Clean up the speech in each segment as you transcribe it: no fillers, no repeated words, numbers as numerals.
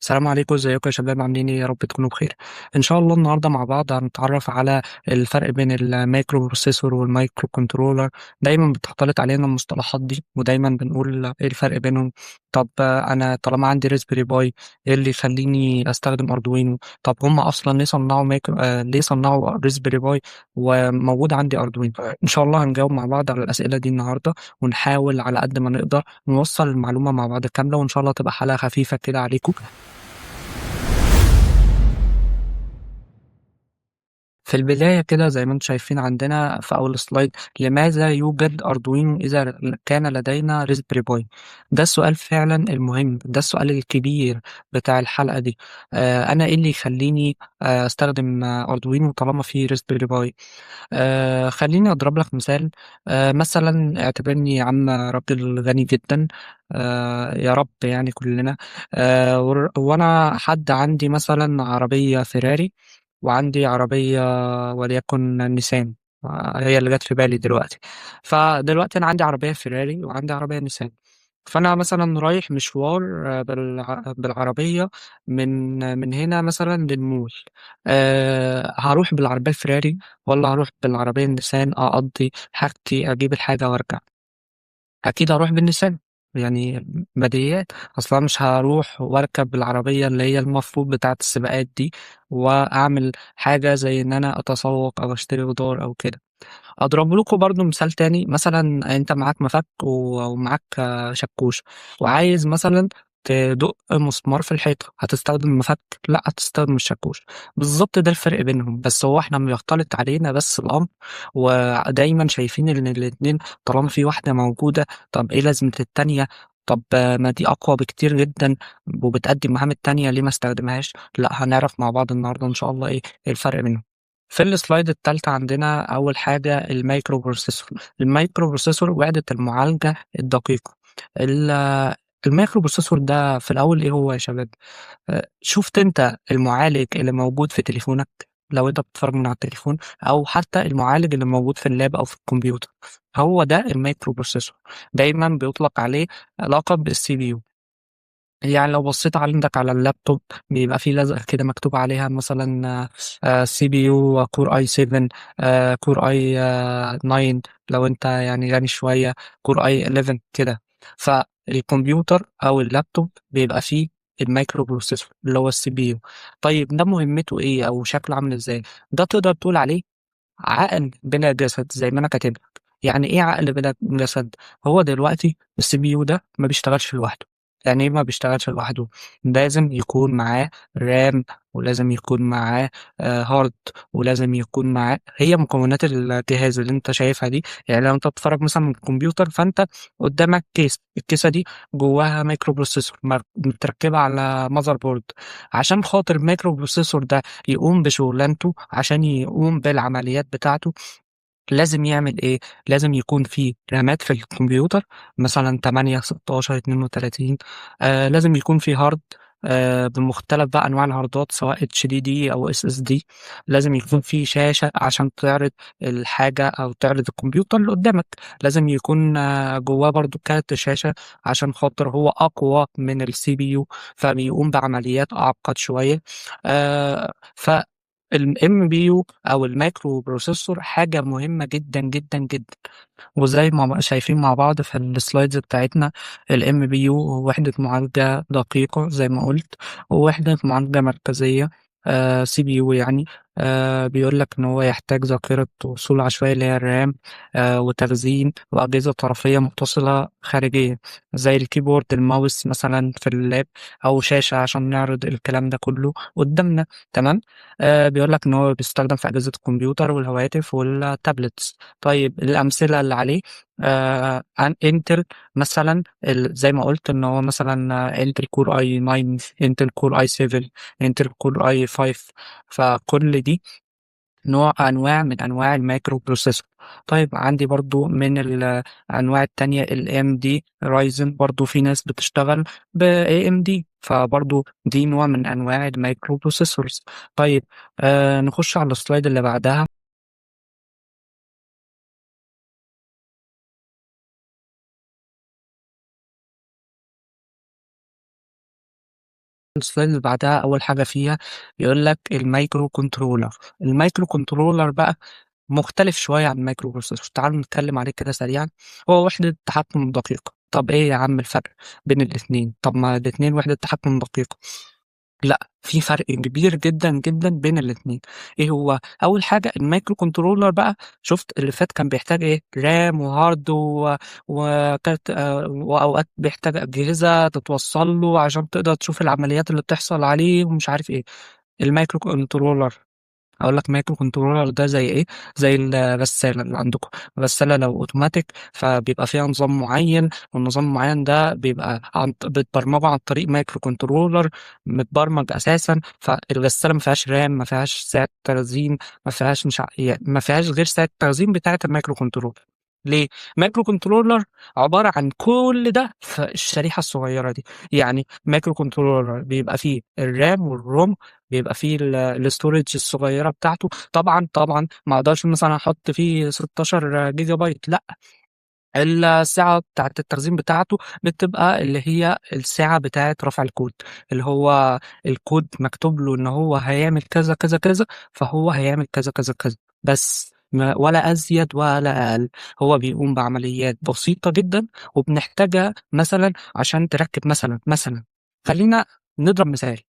السلام عليكم، ازيكم يا شباب؟ عاملين ايه؟ يا رب تكونوا بخير. ان شاء الله النهارده مع بعض هنتعرف على الفرق بين المايكرو بروسيسور والمايكرو كنترولر. دايما بتختلط علينا المصطلحات دي ودايما بنقول ايه الفرق بينهم. طب انا طالما عندي ريسبيري باي، ايه اللي يخليني استخدم اردوينو؟ طب هم اصلا ليه صنعوا مايكرو ليه صنعوا ريسبيري باي وموجود عندي اردوينو؟ ان شاء الله هنجاوب مع بعض على الاسئله دي النهارده، ونحاول على قد ما نقدر نوصل المعلومه مع بعض كامله، وان شاء الله تبقى حلقه خفيفه كده عليكم. في البداية كده زي ما انتم شايفين عندنا في أول سلايد، لماذا يوجد أردوينو إذا كان لدينا ريسبيري باي؟ ده السؤال فعلا المهم، ده السؤال الكبير بتاع الحلقة دي. أنا إيه اللي يخليني أستخدم أردوينو طالما في ريسبيري باي؟ خليني أضرب لك مثال. مثلا اعتبرني يا عم راجل غني جدا، يا رب يعني كلنا. وأنا حد عندي مثلا عربية فيراري، وعندي عربية وليكن نيسان. هي اللي جت في بالي دلوقتي. فدلوقتي أنا عندي عربية فيراري وعندي عربية نيسان. فأنا مثلا رايح مشوار بالعربية من هنا مثلا للمول. هروح بالعربية الفيراري ولا هروح بالعربية النيسان؟ أقضي حاجتي أجيب الحاجة وأرجع. أكيد هروح بالنيسان، يعني بديهيات. أصلا مش هروح وأركب العربية اللي هي المفروض بتاعة السباقات دي وأعمل حاجة زي إن أنا أتسوق أو أشتري خضار أو كده. اضرب لكم برضو مثال تاني. مثلا انت معاك مفك ومعاك شاكوش، وعايز مثلا تدق مسمار في الحيطة، هتستخدم المفك؟ لا، هتستخدم الشاكوش. بالظبط ده الفرق بينهم، بس هو احنا بيختلط علينا بس الامر، ودايما شايفين ان الاتنين طالما في واحدة موجودة، طب ايه لازمة التانية؟ طب ما دي اقوى بكتير جدا وبتقدم مهام التانية، ليه ما استخدمهاش؟ لا، هنعرف مع بعض النهاردة ان شاء الله ايه الفرق بينهم. في السلايد التالتة عندنا أول حاجة المايكرو بروسيسور. المايكرو بروسيسور وحدة المعالجة الدقيقة. ال- المايكرو بروسيسور ده في الأول إيه هو يا شباب؟ شفت أنت المعالج اللي موجود في تليفونك؟ لو أنت بتتفرج من على التليفون، أو حتى المعالج اللي موجود في اللاب أو في الكمبيوتر، هو ده المايكرو بروسيسور. دايما بيطلق عليه لقب السي بي يو. يعني لو بصيت عندك على اللابتوب، بيبقى فيه لزقة كده مكتوب عليها مثلا سي بي يو كور اي 7، كور اي 9 لو انت يعني غني شوية، كور اي 11 كده. فالكمبيوتر او اللابتوب بيبقى فيه المايكرو بروسيسور اللي هو السي بي يو. طيب ده مهمته ايه او شكله عامل ازاي؟ ده تقدر تقول عليه عقل بلا جسد زي ما انا كاتب لك. يعني ايه عقل بلا جسد؟ هو دلوقتي السي بي يو ده ما بيشتغلش لوحده. يعني ايه ما بيشتغلش لوحده؟ لازم يكون معاه رام، ولازم يكون معاه هارد، ولازم يكون معاه هي مكونات الجهاز اللي انت شايفها دي. يعني لو انت بتتفرج مثلا من الكمبيوتر، فانت قدامك كيس، الكيسه دي جواها مايكرو بروسيسور متركبه على ماذر بورد. عشان خاطر المايكرو بروسيسور ده يقوم بشغلانته، عشان يقوم بالعمليات بتاعته، لازم يعمل ايه؟ لازم يكون في رامات في الكمبيوتر، مثلا 8 16 32. لازم يكون في هارد بمختلف بقى انواع الهاردات، سواء اتش دي دي او اس اس دي. لازم يكون في شاشة عشان تعرض الحاجة او تعرض الكمبيوتر اللي قدامك. لازم يكون جواه برضو كارت شاشة، عشان خاطر هو اقوى من السي بي يو، فبيقوم بعمليات اعقد شوية. ف الام بي يو او المايكرو بروسيسور حاجه مهمه جدا جدا جدا. وزي ما شايفين مع بعض في السلايدز بتاعتنا، الام بي يو وحده معالجه دقيقه زي ما قلت، ووحده معالجه مركزيه، سي بي يو يعني. بيقول لك ان هو يحتاج ذاكره وصول عشوائي اللي هي الرام، وتخزين، واجهزه طرفيه متصله خارجيه زي الكيبورد، الماوس مثلا في اللاب، او شاشه عشان نعرض الكلام ده كله قدامنا. تمام. بيقول لك ان هو بيستخدم في اجهزه الكمبيوتر والهواتف والتابلتس. طيب الامثله اللي عليه، عن انتل مثلا، زي ما قلت ان هو مثلا انتل كور اي 9، انتل كور اي 7، انتل كور اي 5. فكل دي انواع من انواع المايكرو بروسيسور. طيب عندي برضو من الانواع التانية الام دي رايزن، برضو في ناس بتشتغل ب اي ام دي، فبرضو دي نوع من انواع المايكرو بروسيسورز. طيب نخش على السلايد اللي بعدها. السلايد اللي بعدها أول حاجة فيها بيقول لك المايكرو كنترولر. المايكرو كنترولر بقى مختلف شوية عن المايكرو بروسيسور، تعالوا نتكلم عليه كده سريعا. هو وحدة تحكم دقيقة. طب ايه يا عم الفرق بين الاتنين؟ طب ما الاتنين وحدة تحكم دقيقة. لأ، في فرق كبير جدًا، جدًا بين الاتنين. إيه هو؟ أول حاجة المايكرو كنترولر بقى، شُفت اللي فات كان بيحتاج إيه، رام وهارد وكارت، وأوقات بيحتاج أجهزة تتوصّل له عشان تقدر تشوف العمليات اللي بتحصل عليه ومش عارف إيه. المايكرو كنترولر، هاقول لك مايكرو كنترولر ده زي إيه، زي الغسالة اللي عندكم. الغسالة لو أوتوماتيك فبيبقى فيها نظام معيّن، والنظام المعيّن ده بيبقى بتبرمجه عن طريق مايكرو كنترولر متبرمج أساسًا. فالغسالة ما فيهاش رام، ما فيهاش ساعة تخزين، ما فيهاش مش ما فيهاش غير ساعة التخزين بتاعة المايكرو كنترولر. ليه؟ مايكرو كنترولر عبارة عن كل ده في الشريحة الصغيّرة دي. يعني مايكرو كنترولر بيبقى فيه الرام والروم، بيبقى فيه الstorage الصغيّرة بتاعته. طبعًا ما اقدرش مثلًا أحط فيه 16 جيجا بايت، لأ. الساعة بتاعة التخزين بتاعته بتبقى اللي هي الساعة بتاعة رفع الكود، اللي هو الكود مكتوب له إن هو هيعمل كذا، كذا، كذا، فهو هيعمل كذا، كذا، كذا، بس ما ولا أزيد ولا أقل. هو بيقوم بعمليات بسيطة جدًا وبنحتاجها مثلًا عشان تركّب مثلًا خلّينا نضرب مثال.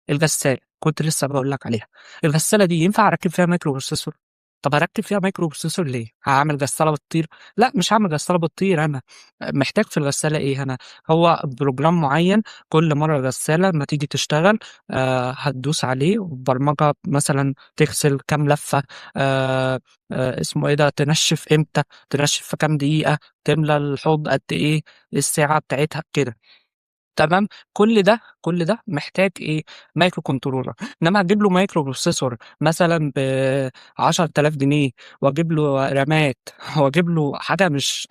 الغسالة كنت لسه باقول لك عليها. الغسالة دي ينفع أركّب فيها مايكرو بروسيسور؟ طَب أركّب فيها مايكرو بروسيسور ليه؟ هاعمل غسالة بتطير؟ لأ، مش هاعمل غسالة بتطير أنا. محتاج في الغسالة إيه أنا؟ هو بروجرام معيّن. كل مرّة الغسالة أمّا تيجي تشتغل هتدوس عليه وببرمجة مثلًا تغسل كام لفة، اسمه إيه ده، تنشّف إمتى، تنشّف في كام دقيقة، تملى الحوض قد إيه، السعة بتاعتها، كده. تمام. كل ده محتاج إيه، مايكرو كنترولر. إنما أجيب له مايكرو بروسيسور مثلًا ب10.000 جنيه، وأجيب له رامات وأجيب له حاجة مش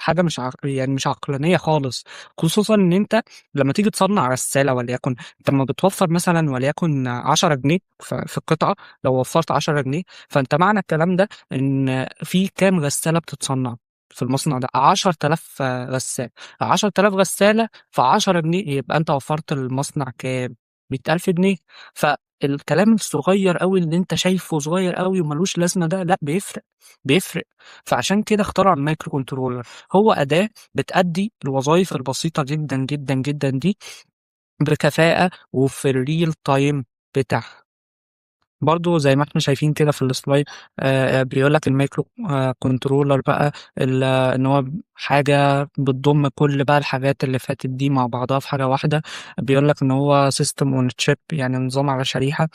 يعني مش عقلانية خالص. خصوصًا إن أنت لمّا تيجي تصنّع غسالة وليكن، أنت أمّا بتوفّر مثلًا وليكن 10 جنيه في القطعة. لو وفّرت 10 جنيه فأنت معنى الكلام ده إن في كام غسالة بتتصنّع في المصنع ده؟ 10.000 غسالة. 10.000 غسالة في 10 جنيه، يبقى أنت وفّرت للمصنع كام؟ 100.000 جنيه. فالكلام الصغيّر أوي اللي أنت شايفه صغيّر أوي وما لوش لازمة ده، لأ بيفرق، بيفرق. فعشان كده اخترعوا المايكرو كنترولر. هو أداة بتأدّي الوظايف البسيطة جدًا، جدًا، جدًا دي بكفاءة وفي الreal time بتاعها. برضه زي ما إحنا شايفين كده في الslide، بيقول لك المايكرو كنترولر بقى إن هو حاجة بتضم كل بقى الحاجات اللي فاتت دي مع بعضها في حاجة واحدة. بيقول لك إن هو system on chip، يعني نظام على شريحة.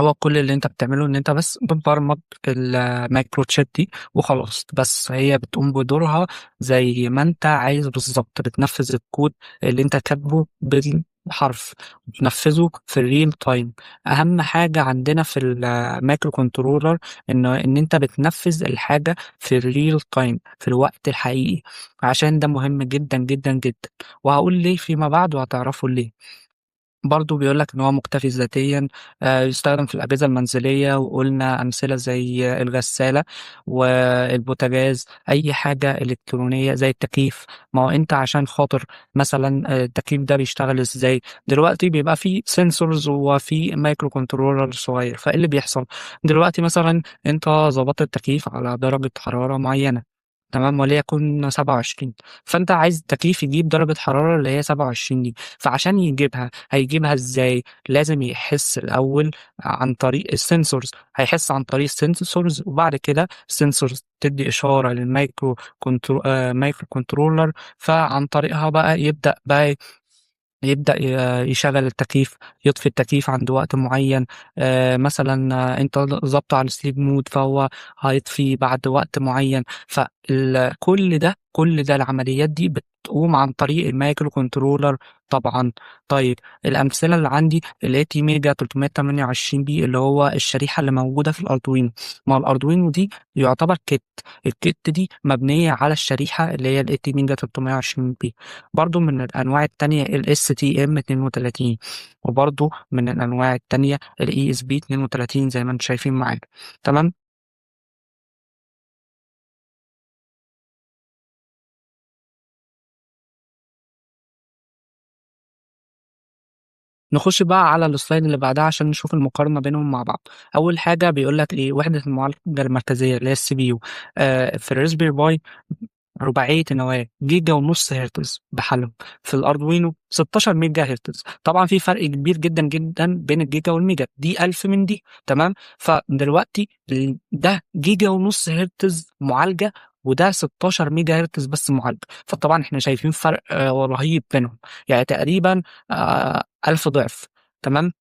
هو كل اللي أنت بتعمله إن أنت بس بتبرمج الmicrochip دي وخلاص. بس هي بتقوم بدورها زي ما أنت عايز بالضبط، بتنفذ الكود اللي أنت كاتبه بالحرف، بتنفذه في الreal time. أهم حاجة عندنا في الmicro controller إن أنت بتنفذ الحاجة في الreal time، في الوقت الحقيقي. عشان ده مهم جدًا، جدًا، جدًا. وهاقول ليه فيما بعد وهتعرفوا ليه. برضه بيقول لك إن هو مُكتفي ذاتيًا، يستخدم في الأجهزة المنزلية، وقُلنا أمثلة زي الغسالة والبوتاجاز، أي حاجة إلكترونية زي التكييف. ما هو أنت عشان خاطر مثلًا التكييف ده بيشتغل إزاي، دلوقتي بيبقى في sensors وفي micro controller صغير. فإيه اللي بيحصل، دلوقتي مثلًا أنت ضبطت التكييف على درجة حرارة معيّنة، تمام، وليكن 27. فأنت عايز التكييف يجيب درجة حرارة اللي هي 27 دي. فعشان يجيبها، هيجيبها إزاي؟ لازم يحس الأول عن طريق الsensors. هيحس عن طريق الsensors، وبعد كده الsensors تدّي إشارة للmicro controller. فعن طريقها بقى يبدأ يشغّل التكييف، يطفي التكييف عند وقت معيّن. مثلًا أنت ضابطه على الsleep mode، فهو هيطفي بعد وقت معيّن. كل ده العمليات دي بتقوم عن طريق الmicro controller طبعًا. طيب الأمثلة اللي عندي الATmega 328B، اللي هو الشريحة اللي موجودة في الArduino. ما هو الArduino دي يعتبر kit. الkit دي مبنية على الشريحة اللي هي الATmega 320B. برضه من الأنواع التانية الSTM32، وبرضه من الأنواع التانية الESP32 زي ما أنتم شايفين معانا. تمام. نخش بقى على السلايد اللي بعدها عشان نشوف المقارنة بينهم مع بعض. أول حاجة بيقول لك إيه، وحدة المعالجة المركزية اللي هي الCPU في الRaspberry Pi رباعية النواة جيجا ونص هرتز بحالهم، في الأردوينو 16 ميجا هرتز. طبعا في فرق كبير جدا جدا بين الجيجا والميجا، دي 1000 من دي، تمام. فدلوقتي ده جيجا ونص هرتز معالجة، وده 16 ميجا هرتز بس معالجة، فطبعا احنا شايفين فرق رهيب بينهم، يعني تقريبا 1000 ضعف، تمام.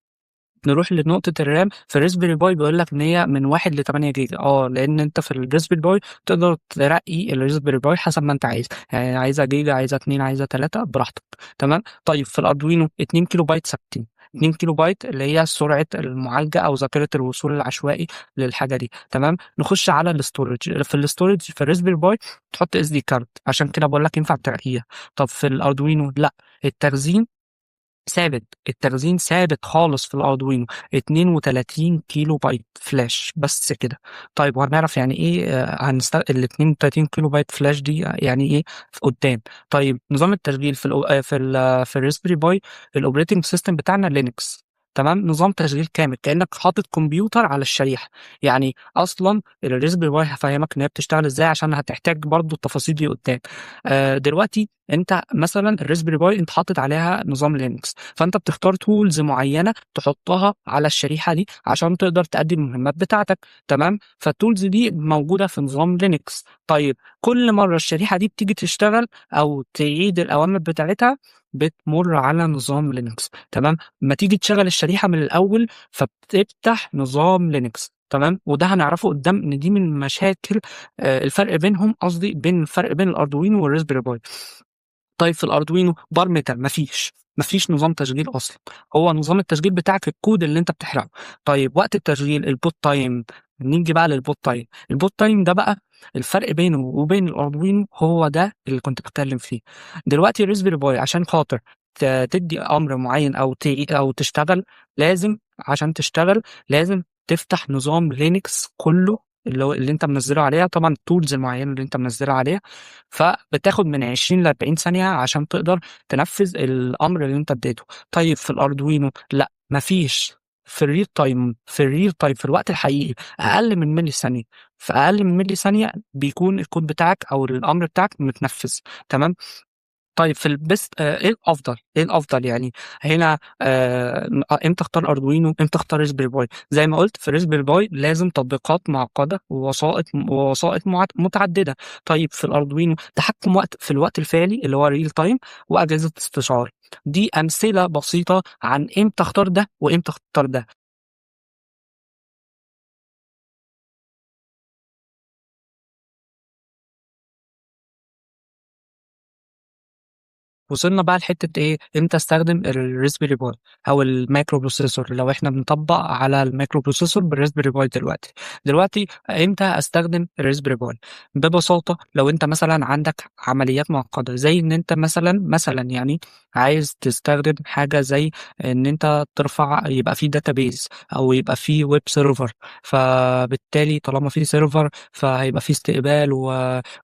نروح لنقطة الرام في الريسبيري باي، بيقول لك إن هي من 1 ل 8 جيجا، لأن أنت في الريسبيري باي تقدر ترقي الريسبيري باي حسب ما أنت عايز، يعني عايزها جيجا، عايزها 2، عايزها 3، براحتك، تمام. طيب في الأردوينو 2 كيلو بايت ثابتين، 2 كيلو بايت اللي هي سرعة المعالجة أو ذاكرة الوصول العشوائي للحاجة دي، تمام. نخش على الاستورج، في الاستورج في الريسبيري باي تحط اس دي كارد، عشان كده بقول لك ينفع ترقيها. طب في الأردوينو لا، التخزين ثابت، التخزين ثابت خالص في الأردوينو، 32 كيلو بايت فلاش بس كده. طيب وهنعرف يعني ايه ال 32 كيلو بايت فلاش دي يعني ايه في قدام. طيب نظام التشغيل في في الريسبري باي، الاوبريتنج سيستم بتاعنا لينكس، تمام. نظام تشغيل كامل كأنك حاطط كمبيوتر على الشريحة، يعني اصلا الريسبري باي هفهمك ان هي بتشتغل ازاي عشان هتحتاج برضو التفاصيل دي قدام. دلوقتي انت مثلا الريسبري باي انت حاطط عليها نظام لينكس، فانت بتختار تولز معينه تحطها على الشريحه دي عشان تقدر تأدي المهمات بتاعتك، تمام. فالتولز دي موجوده في نظام لينكس. طيب كل مره الشريحه دي بتيجي تشتغل او تعيد الاوامر بتاعتها بتمر على نظام لينكس، تمام. ما تيجي تشغل الشريحه من الاول فبتفتح نظام لينكس، تمام. وده هنعرفه قدام ان دي من مشاكل الفرق بينهم، قصدي بين الفرق بين الاردوينو والريسبيري باي. طيب في الأردوينو بار ميتال مفيش نظام تشغيل أصلا، هو نظام التشغيل بتاعك الكود اللي أنت بتحرقه. طيب وقت التشغيل البوت تايم، نيجي بقى للبوت تايم. البوت تايم ده بقى الفرق بينه وبين الأردوينو، هو ده اللي كنت بتكلم فيه. دلوقتي الريسبيري باي عشان خاطر تدي أمر معين أو تشتغل، لازم عشان تشتغل لازم تفتح نظام لينكس كله، اللي انت منزله عليها، طبعا التولز المعينه اللي انت منزله عليها، فبتاخد من 20 ل 40 ثانية عشان تقدر تنفذ الأمر اللي أنت اديته. طيب في الأردوينو لأ، مفيش. في الريل تايم في الوقت الحقيقي أقل من ملي ثانية، في أقل من ملي ثانية بيكون الكود بتاعك أو الأمر بتاعك متنفذ، تمام. طيب في البيست ايه الافضل يعني هنا امتى اختار اردوينو، امتى اختار ريسبيري باي؟ زي ما قلت في ريسبيري باي لازم تطبيقات معقده ووسائط متعدده. طيب في الاردوينو تحكم في الوقت الفعلي اللي هو ريل تايم، واجهزه استشعار. دي امثله بسيطه عن امتى اختار ده وامتى اختار ده. وصلنا بقى لحتة إيه، إمتى أستخدم الريسبيري باي أو المايكرو بروسيسور، لو إحنا بنطبق على المايكرو بروسيسور بالريسبيري باي دلوقتي إمتى أستخدم الريسبيري باي؟ ببساطة لو أنت مثلا عندك عمليات معقدة، زي إن أنت مثلا يعني عايز تستخدم حاجة زي إن أنت ترفع، يبقى في داتابيز أو يبقى في ويب سيرفر، فبالتالي طالما في سيرفر فهيبقى في استقبال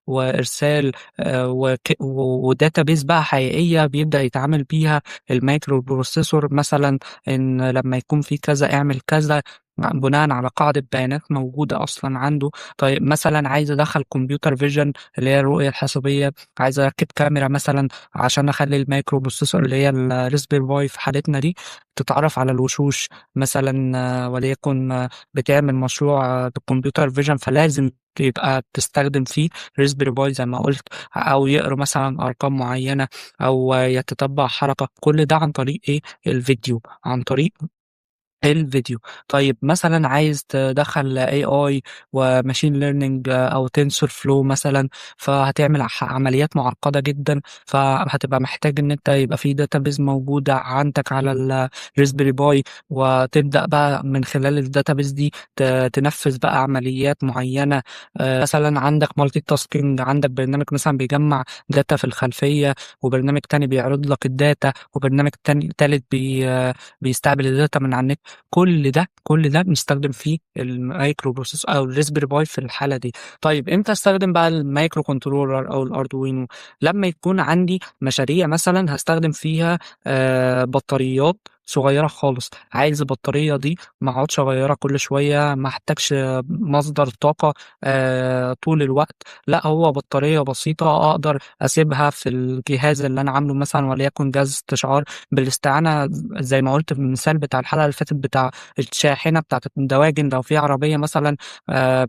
وإرسال وداتابيز بقى حقيقية بيبدأ يتعامل بيها المايكرو بروسيسور، مثلا إن لما يكون في كذا اعمل كذا بناء على قاعدة بيانات موجودة أصلا عنده. طيب مثلا عايز أدخل كمبيوتر فيجن اللي هي الرؤية الحاسوبية، عايز أركب كاميرا مثلا عشان أخلي المايكرو بروسيسور اللي هي الريسبير باي في حالتنا دي تتعرف على الوشوش مثلا، وليكن بتعمل مشروع بالكمبيوتر فيجن، فلازم يبقى بتستخدم فيه ريسبيري باي زي ما قلت، او يقرا مثلا ارقام معينه، او يتتبع حركه، كل ده عن طريق ايه، الفيديو. طيب مثلا عايز تدخل AI وماشين ليرنينج او تنسور فلو مثلا، فهتعمل عمليات معقدة جدا، فهتبقى محتاج ان انت يبقى في داتابيز موجودة عندك على الريسبيري باي، وتبدأ بقى من خلال الداتابيز دي تنفذ بقى عمليات معينة. مثلا عندك مالتي تاسكينج، عندك برنامج مثلا بيجمع داتا في الخلفية، وبرنامج تاني بيعرض لك الداتا، وبرنامج تاني تالت بيستقبل الداتا من على النت. كل ده بنستخدم فيه المايكرو بروسيسور او الريسبيري باي في الحاله دي. طيب امتى استخدم بقى المايكرو كنترولر او الاردوينو؟ لما يكون عندي مشاريع مثلا هستخدم فيها بطاريات صغيرة خالص، عايز البطارية دي ما اقعدش أغيّرها كل شوية، ما احتاجش مصدر طاقة طول الوقت، لأ هو بطارية بسيطة أقدر أسيبها في الجهاز اللي أنا عامله مثلًا وليكن جهاز استشعار بالاستعانة زي ما قُلت في المثال بتاع الحلقة اللي فاتت بتاع الشاحنة بتاعة الدواجن، لو في عربية مثلًا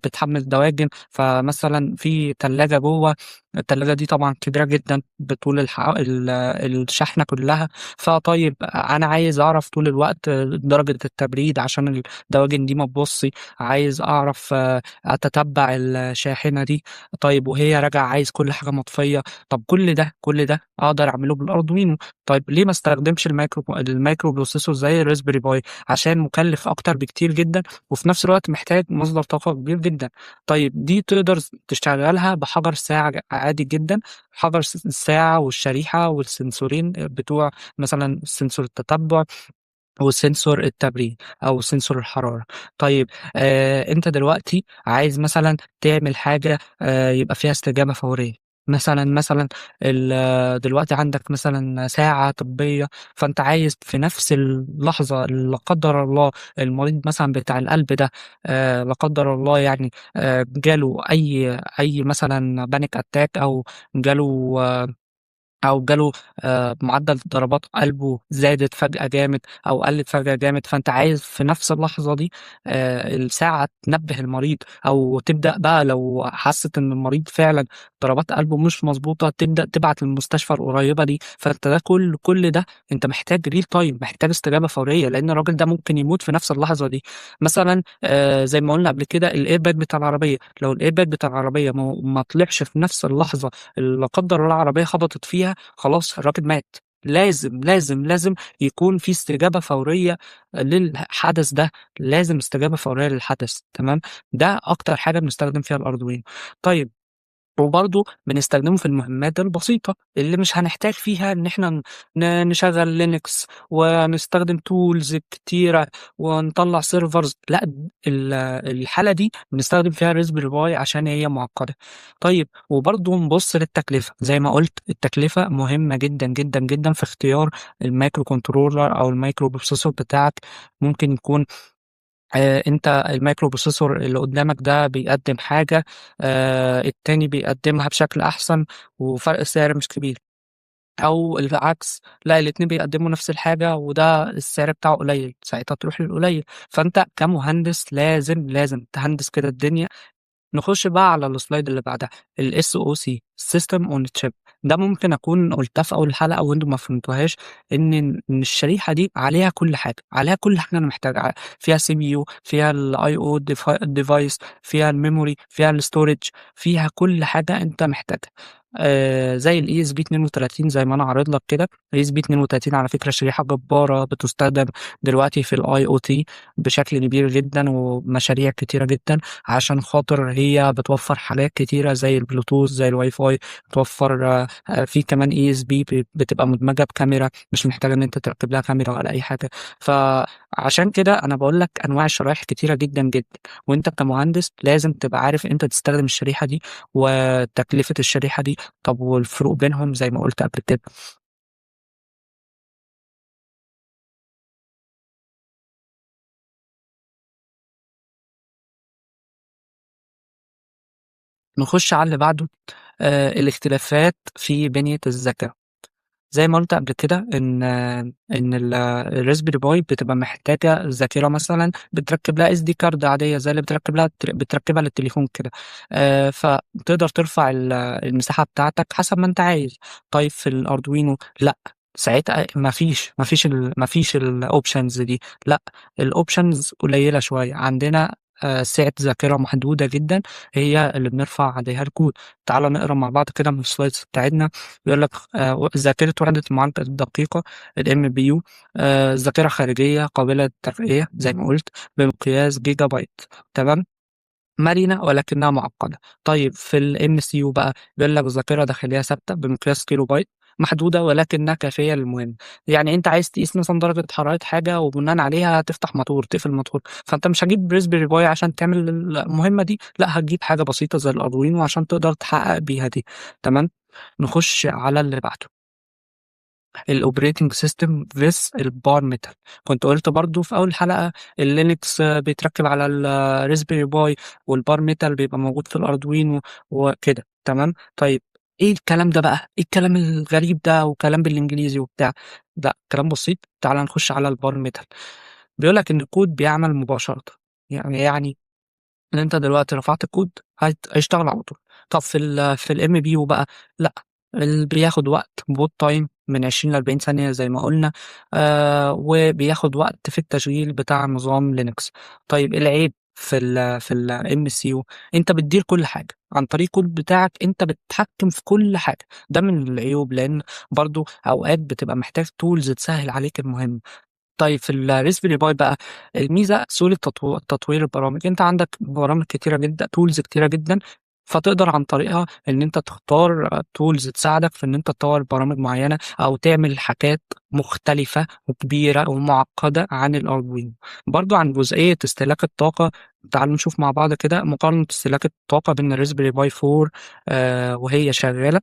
بتحمّل دواجن، فمثلًا في تلاجة جوّه، التلاجة دي طبعًا كبيرة جدًا بطول الشحنة كلّها، فطيب أنا عايز أعرف طول الوقت درجة التبريد عشان الدواجن دي ما تبوظش، عايز أعرف أتتبّع الشاحنة دي، طيب وهي راجعة عايز كل حاجة مطفية، طب كل ده أقدر أعمله بالArduino، طيب ليه ما استخدمش الmicro processor زي الRaspberry Pi؟ عشان مُكلِّف أكتر بكتير جدًا، وفي نفس الوقت محتاج مصدر طاقة كبير جدًا، طيب دي تقدر تشغّلها بحجر الساعة عادي جدًا، حجر الساعة والشريحة والسنسورين بتوع مثلًا سنسور التتبُّع وسنسور التبريد أو سنسور الحرارة. طيب أنت دلوقتي عايز مثلًا تعمل حاجة يبقى فيها استجابة فورية، مثلًا دلوقتي عندك مثلًا ساعة طبية، فأنت عايز في نفس اللحظة اللي لا قدّر الله المريض مثلًا بتاع القلب ده لا قدّر الله يعني جاله أي مثلًا panic attack جاله آه، أو جاله معدل ضربات قلبه زادت فجأة جامد أو قلّت فجأة جامد، فأنت عايز في نفس اللحظة دي الساعة تنبّه المريض أو تبدأ بقى لو حسِّت إن المريض فعلًا ضربات قلبه مش مضبوطة، تبدأ تبعت للمستشفى القريبة دي، فأنت ده كل ده أنت محتاج real time، محتاج استجابة فورية، لإن الراجل ده ممكن يموت في نفس اللحظة دي. مثلًا زي ما قُلنا قبل كده الairbag بتاع العربية، لو الairbag بتاع العربية ما طلعش في نفس اللحظة اللي لا قدّر الله العربية خبطت فيها، خلاص الراجل مات، لازم يكون في استجابة فورية للحدث ده، لازم استجابة فورية للحدث تمام، ده أكتر حاجة بنستخدم فيها الArduino. طيب وبرضه بنستخدمه في المهمات البسيطة، اللي مش هنحتاج فيها إن إحنا نشغّل Linux ونستخدم tools كتيرة ونطلّع servers لأ، الحالة دي بنستخدم فيها Raspberry Pi عشان هي معقّدة. طيب وبرضه نبُص للتكلفة، زي ما قُلت التكلفة مهمة جدًا في اختيار الmicro controller أو الmicro processor بتاعك، ممكن يكون أنت الmicro processor اللي قدّامك ده بيقدّم حاجة التاني بيقدّمها بشكل أحسن وفرق السعر مش كبير، أو العكس لأ الاتنين بيقدّموا نفس الحاجة وده السعر بتاعه قليل، ساعتها تروح للقليل، فأنت كمهندس لازم تهندس كده الدنيا. نخش بقى على الslide اللي بعدها الSoC System on Chip، ده ممكن أكون قُلتها في أول الحلقة وأنتم ما فهمتوهاش، إن الشريحة دي عليها كل حاجة، عليها كل حاجة أنا محتاجها، فيها CPU، فيها الIO device، فيها الmemory، فيها الstorage، فيها كل حاجة أنت محتاجها. زي الESP32 زي ما أنا عارض لك كده، الESP32 على فكرة شريحة جبارة بتُستخدم دلوقتي في الIoT بشكل كبير جدًا ومشاريع كتيرة جدًا. عشان خاطر هي بتوفّر حاجات كتيرة زي البلوتوث، زي الWiFi، بتوفّر في كمان ESP بتبقى مدمجة بكاميرا، مش محتاج إن أنت تركب لها كاميرا ولا أي حاجة، فعشان كده أنا باقول لك أنواع الشرايح كتيرة جدًا، وأنت كمهندس لازم تبقى عارف إمتى تستخدم الشريحة دي، وتكلفة الشريحة دي، طب والفروق بينهم زي ما قُلت قبل كده. نخش على اللي بعده الاختلافات في بنية الذاكرة. زي ما قُلت قبل كده إن الRaspberry Pi بتبقى محتاجة ذاكرة مثلًا بتركّب لها SD card عادية زي اللي بتركّبها للتليفون كده، فتقدر ترفع المساحة بتاعتك حسب ما أنت عايز. طيب في الArduino لأ، ساعتها ما فيش الoptions دي، لأ الoptions قليلة شوية، عندنا سعة ذاكرة محدودة جدًا هي اللي بنرفع عليها الكود. تعالَ نقرا مع بعض كده من الslides بتاعتنا، بيقول لك ذاكرة وحدة المعالجة الدقيقة الMPU ذاكرة خارجية قابلة للترقية زي ما قُلت بمقياس جيجا بايت تمام، مرنة ولكنها معقدة. طيب في الMCU بقى بيقول لك ذاكرة داخلية ثابتة بمقياس كيلو بايت محدودة ولكنها كافية للمهمة، يعني أنت عايز تقيس مثلًا درجة حرارة حاجة وبناءً عليها تفتح موتور، تقفل موتور، فأنت مش هتجيب Raspberry Pi عشان تعمل المهمة دي، لأ هتجيب حاجة بسيطة زي الArduino عشان تقدر تحقق بيها دي، تمام. نخش على اللي بعده. الاوبريتنج سيستم فيس البار ميتال. كنت قلت برضو في اول حلقه اللينكس بيتركب على الريسبيري باي، والبار ميتال بيبقى موجود في الاردوينو وكده. تمام. طيب ايه الكلام ده بقى؟ ايه الكلام الغريب ده وكلام بالانجليزي وبتاع؟ لا، كلام بسيط. تعال نخش على البار ميتال. بيقول لك ان الكود بيعمل مباشره. يعني ان انت دلوقتي رفعت الكود هيشتغل على طول. طب في الام بي يو بقى، لا، بياخد وقت بوت تايم من 20 ل 40 ثانيه زي ما قلنا. وبياخد وقت في التشغيل بتاع نظام لينكس. طيب العيب في الام سي يو، انت بتدير كل حاجه عن طريق الكود بتاعك، انت بتتحكم في كل حاجه. ده من العيوب، لان برضو اوقات بتبقى محتاج تولز تسهل عليك المهمه. طيب في الريسبيري باي بقى، الميزه سهوله تطوير البرامج. انت عندك برامج كتيره جدا، تولز كتيره جدا، فتقدر عن طريقها ان انت تختار تولز تساعدك في ان انت تطور برامج معينه او تعمل حاجات مختلفه وكبيره ومعقده عن الاردوينو. برضو عن جزئيه استهلاك الطاقه، تعالوا نشوف مع بعض كده مقارنه استهلاك الطاقه بين الريسبيري باي 4 وهي شغاله.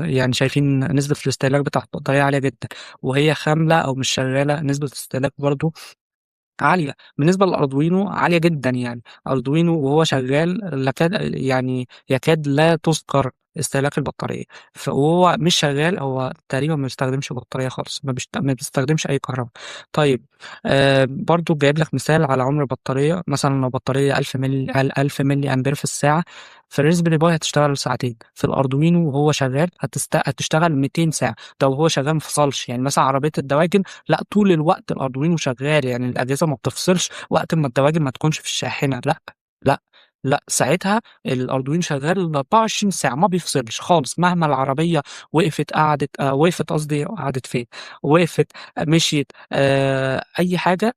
يعني شايفين نسبة الاستهلاك بتاع البطارية عالية جدا، وهي خاملة أو مش شغالة نسبة الاستهلاك برضو عالية. بالنسبة للأردوينو عالية جدا، يعني أردوينو وهو شغال يعني يكاد لا تذكر استهلاك البطارية. وهو مش شغال، هو تقريبا ما بيستخدمش بطارية خالص، ما بيستخدمش أي كهرباء. طيب برضو جايب لك مثال على عمر البطارية. مثلا لو بطارية 1000 ملي أمبير في الساعة، في الريزبيري باي هتشتغل ساعتين، في الأردوينو وهو شغال هتشتغل 200 ساعة. ده وهو شغال مفصلش، يعني مثلا عربية الدواجن لا، طول الوقت الاردوينو شغال، يعني الاجهزه ما بتفصلش وقت ما الدواجن ما تكونش في الشاحنه، لا، لا، لا، ساعتها الاردوينو شغال 24 ساعه ما بيفصلش خالص، مهما العربيه وقفت قعدت وقفت، قصدي قعدت فين، وقفت مشيت اي حاجه،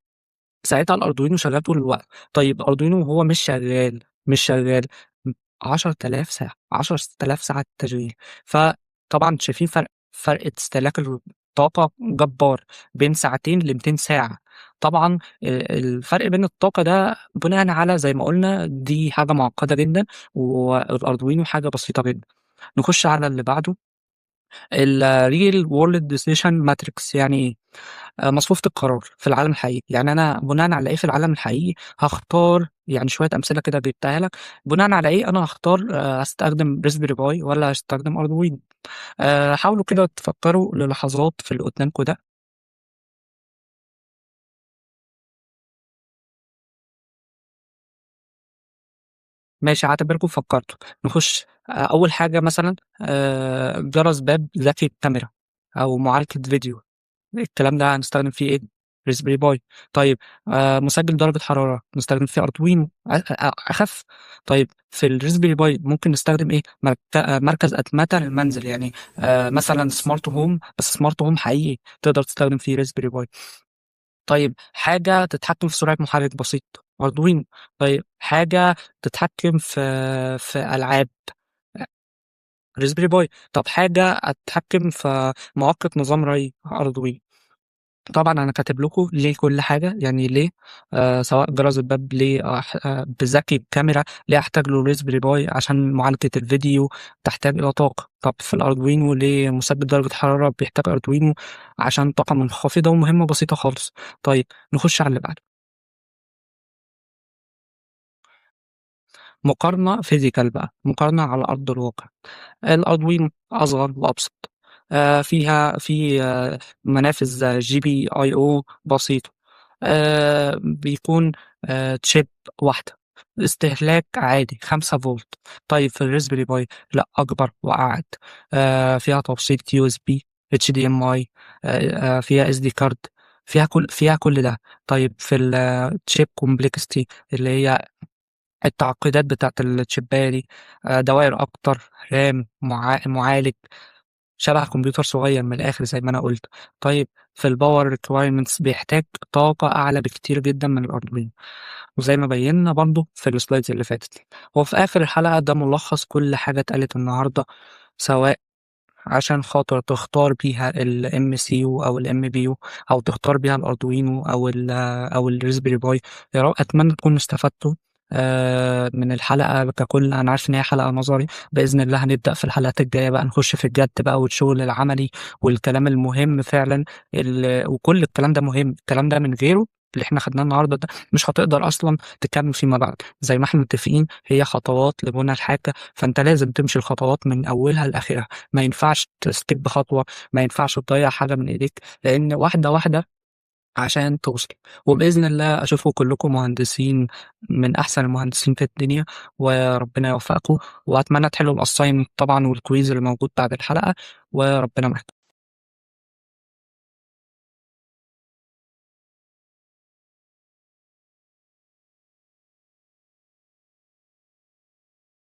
ساعتها الاردوينو شغال طول الوقت. طيب الاردوينو وهو مش شغال 10000 ساعه، 10000 ساعه تشغيل. فطبعا شايفين فرق استهلاك الطاقه جبار بين ساعتين ل 200 ساعه. طبعا الفرق بين الطاقه ده بناء على زي ما قلنا دي حاجه معقده جدا، والاردوينو حاجه بسيطه جدا. نخش على اللي بعده، الريل وورلد ديسيشن ماتريكس. يعني ايه؟ مصفوفة القرار في العالم الحقيقي. يعني أنا بناء على إيه في العالم الحقيقي هختار؟ يعني شوية أمثلة كده جبتها لك. بناء على إيه أنا هختار أستخدم ريسبيري باي ولا أستخدم أردوينو؟ حاولوا كده تفكروا للحظات في اللي قدامكم ده. ماشي، هعتبركم فكرتوا. نخش أول حاجة مثلا جرس باب ذكي بكاميرا أو معالجة فيديو. الكلام ده هنستخدم فيه ايه؟ ريسبيري باي. طيب مسجل درجة حرارة نستخدم فيه اردوينو اخف. طيب في الريسبيري باي ممكن نستخدم ايه؟ مركز اتمتة للمنزل، يعني مثلا سمارت هوم، بس سمارت هوم حقيقي تقدر تستخدم فيه ريسبيري باي. طيب حاجة تتحكم في سرعة محرك بسيط اردوينو. طيب حاجة تتحكم في ألعاب ريسبيري باي. طب حاجة أتحكم في مؤقت نظام ري أردوينو. طبعا انا كاتب لكم ليه كل حاجه، يعني ليه سواء جرس الباب ليه بذكي بكاميرا، ليه احتاج له ريسبيري باي عشان معالجه الفيديو تحتاج الى طاقه. طب في الاردوينو ليه مثبت درجه حراره بيحتاج اردوينو عشان طاقه منخفضه ومهمه بسيطه خالص. طيب نخش على اللي بعده، مقارنه فيزيكال بقى، مقارنه على ارض الواقع. الأردوينو أصغر وأبسط، في منافذ جي بي أي أو بسيطة، بيكون تشيب واحدة، استهلاك عادي 5 فولت. طيب في الريسبيري باي لا، أكبر وأعد، فيها توصيل يو اس بي، اتش دي ام اي، فيها اس دي كارد، فيها كل ده. طيب في التشيب كومبلكستي اللي هي التعقيدات بتاعت التشيباية دي، دوائر أكتر، رام، معالج، شبه كمبيوتر صغير من الآخر زي ما أنا قلت. طيب في الباور ريكوايرمنتس بيحتاج طاقة أعلى بكتير جدا من الأردوينو، وزي ما بينا برضو في السلايدز اللي فاتت. وفي آخر الحلقة ده ملخص كل حاجة اتقالت النهاردة، سواء عشان خاطر تختار بيها ال MCU أو ال MBU، أو تختار بيها الأردوينو أو الريسبيري باي. يا رب أتمنى تكونوا استفدتوا. من الحلقة ككل. أنا عارف إن هي حلقة نظري، بإذن الله هنبدأ في الحلقات الجاية بقى نخش في الجد بقى والشغل العملي والكلام المهم فعلًا. وكل الكلام ده مهم، الكلام ده من غيره اللي إحنا خدناه النهارده ده مش هتقدر أصلًا تكمّل فيما بعد. زي ما إحنا متفقين هي خطوات لبُنى الحاجة، فأنت لازم تمشي الخطوات من أولها لآخرها، ما ينفعش تskip خطوة، ما ينفعش تضيّع حاجة من إيديك، لإن واحدة، واحدة عشان توصل. وبإذن الله أشوفكم كلّكم مهندسين من أحسن المهندسين في الدنيا، وربنا يوفقكم، وأتمنى تحلّوا الassignment طبعًا والquiz اللي موجود بعد الحلقة، وربنا معاكم.